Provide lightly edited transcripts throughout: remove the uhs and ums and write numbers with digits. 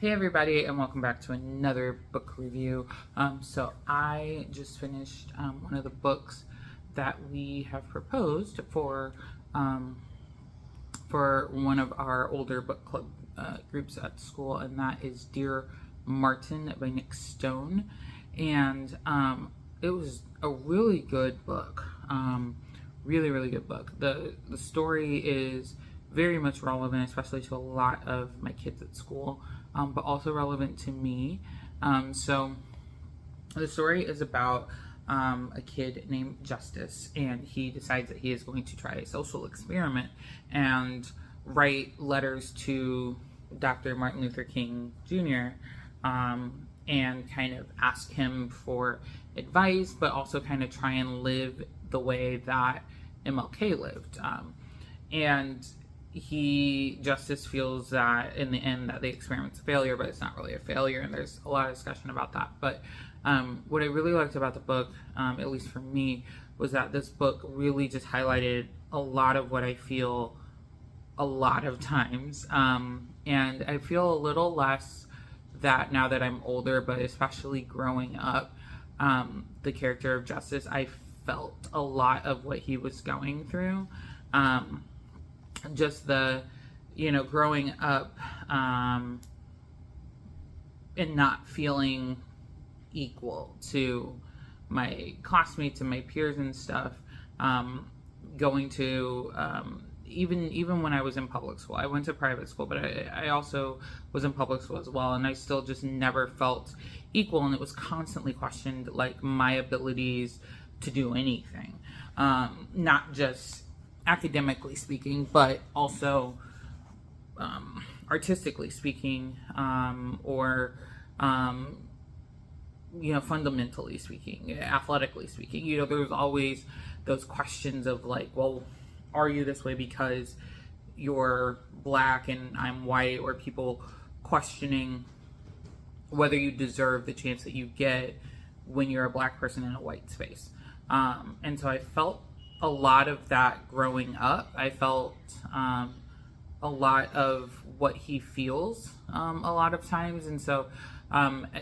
Hey everybody, and welcome back to another book review. So I just finished one of the books that we have proposed for one of our older book club groups at school, and that is Dear Martin by Nick Stone. And it was a really good book, really good book. The story is very much relevant, especially to a lot of my kids at school, but also relevant to me. So the story is about a kid named Justice, and he decides that he is going to try a social experiment and write letters to Dr. Martin Luther King Jr. And kind of ask him for advice, but also kind of try and live the way that MLK lived. And Justice feels that in the end that the experiment's a failure, but it's not really a failure, and there's a lot of discussion about that. But what I really liked about the book, at least for me, was that this book really just highlighted a lot of what I feel a lot of times. And I feel a little less that now that I'm older, but especially growing up, the character of Justice, I felt a lot of what he was going through. Just the, growing up and not feeling equal to my classmates and my peers and stuff, going to, even when I was in public school. I went to private school, but I also was in public school as well, and I still just never felt equal, and it was constantly questioned, like, my abilities to do anything, not just academically speaking, but also artistically speaking, or fundamentally speaking, athletically speaking. There's always those questions of like, well, are you this way because you're black and I'm white, or people questioning whether you deserve the chance that you get when you're a black person in a white space. And so I felt a lot of that growing up. I felt a lot of what he feels a lot of times. And so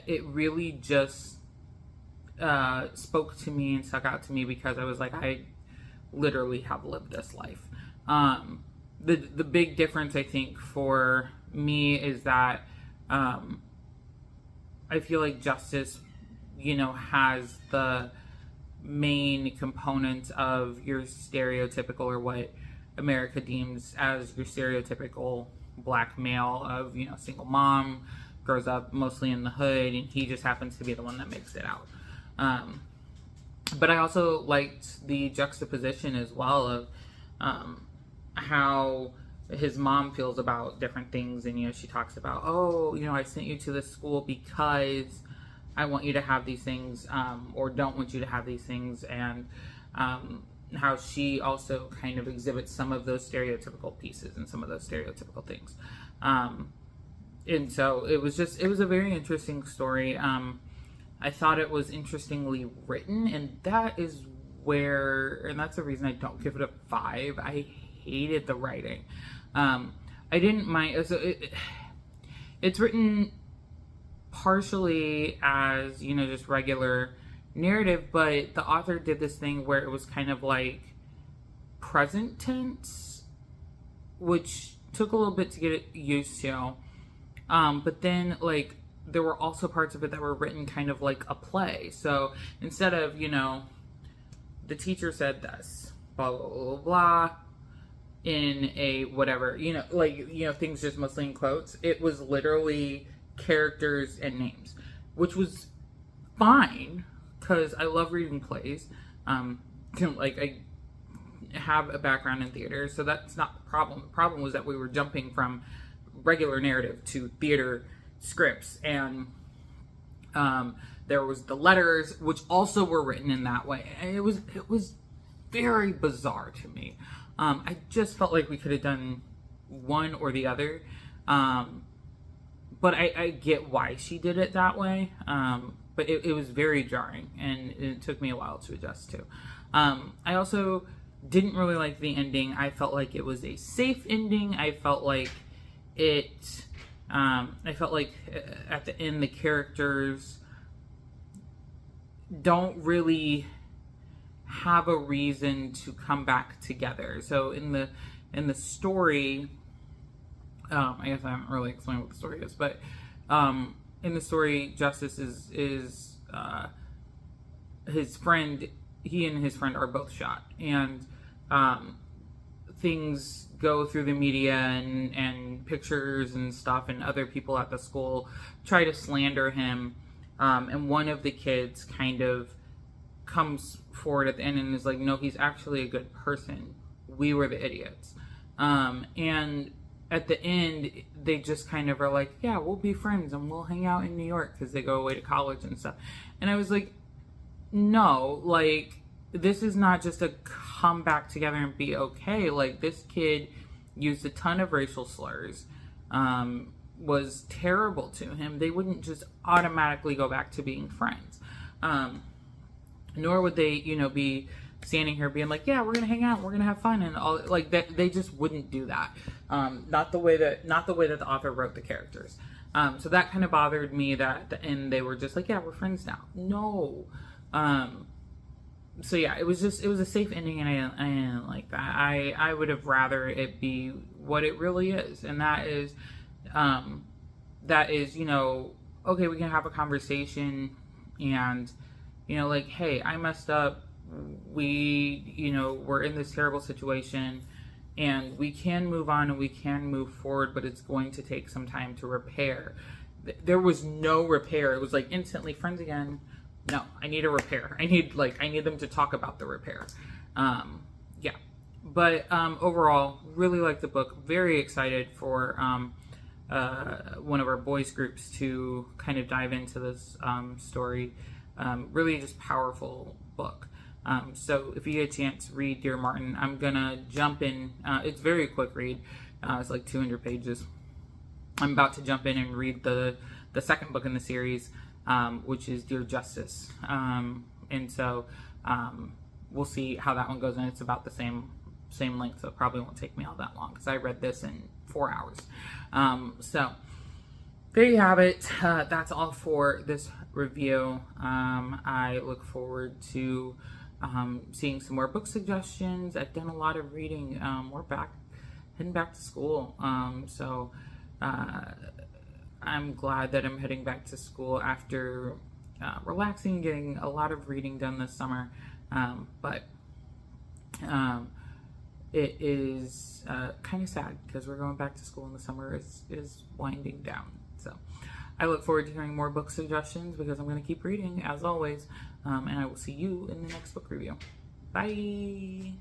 it really just spoke to me and stuck out to me, because I was like, I literally have lived this life. The big difference, I think, for me is that I feel like Justice, has the main components of your stereotypical, or what America deems as your stereotypical black male of, single mom, grows up mostly in the hood, and he just happens to be the one that makes it out. But I also liked the juxtaposition as well of how his mom feels about different things. And, she talks about, I sent you to this school because I want you to have these things, or don't want you to have these things. And how she also kind of exhibits some of those stereotypical pieces and some of those stereotypical things. And so it was a very interesting story. I thought it was interestingly written, and that's the reason I don't give it a 5. I hated the writing. I didn't mind. So it's written partially as, just regular narrative, but the author did this thing where it was kind of like present tense, which took a little bit to get it used to. But then, like, there were also parts of it that were written kind of like a play. So instead of, the teacher said this, blah, blah, blah, blah, in a whatever, things just mostly in quotes. It was literally characters and names, which was fine, because I love reading plays. Like, I have a background in theater, so that's not the problem. The problem was that we were jumping from regular narrative to theater scripts, and there was the letters, which also were written in that way, and it was very bizarre to me. I just felt like we could have done one or the other, but I get why she did it that way, but it was very jarring, and it took me a while to adjust to. I also didn't really like the ending. I felt like it was a safe ending. I felt like it I felt like at the end the characters don't really have a reason to come back together. So in the story, I guess I haven't really explained what the story is, but in the story, Justice is his friend. He and his friend are both shot, and things go through the media and pictures and stuff, and other people at the school try to slander him. And one of the kids kind of comes forward at the end and is like, no, he's actually a good person. We were the idiots. And at the end, they just kind of are like, yeah, we'll be friends and we'll hang out in New York because they go away to college and stuff. And I was like, no, like, this is not just a come back together and be okay. Like, this kid used a ton of racial slurs, was terrible to him. They wouldn't just automatically go back to being friends. Nor would they, be standing here being like, yeah, we're gonna hang out, we're gonna have fun, and all like that. They just wouldn't do that. Not the way that the author wrote the characters. So that kind of bothered me that at the end they were just like, yeah, we're friends now. No. So yeah, it was a safe ending, and I didn't like that. I would have rather it be what it really is, and that is, okay, we can have a conversation, and like, hey, I messed up. We're in this terrible situation, and we can move on and we can move forward, but it's going to take some time to repair. There was no repair. It was like instantly friends again. No, I need a repair. I need them to talk about the repair. Yeah. But overall, really like the book. Very excited for one of our boys groups to kind of dive into this story. Really just powerful book. So if you get a chance, read Dear Martin. I'm gonna jump in. It's a very quick read. It's like 200 pages. I'm about to jump in and read the second book in the series, which is Dear Justice. And so we'll see how that one goes. And it's about the same length, so it probably won't take me all that long because I read this in 4 hours. So there you have it. That's all for this review. I look forward to seeing some more book suggestions. I've done a lot of reading. We're heading back to school. So I'm glad that I'm heading back to school after relaxing, getting a lot of reading done this summer. But it is kind of sad because we're going back to school and the summer is winding down. So I look forward to hearing more book suggestions because I'm going to keep reading as always. And I will see you in the next book review. Bye.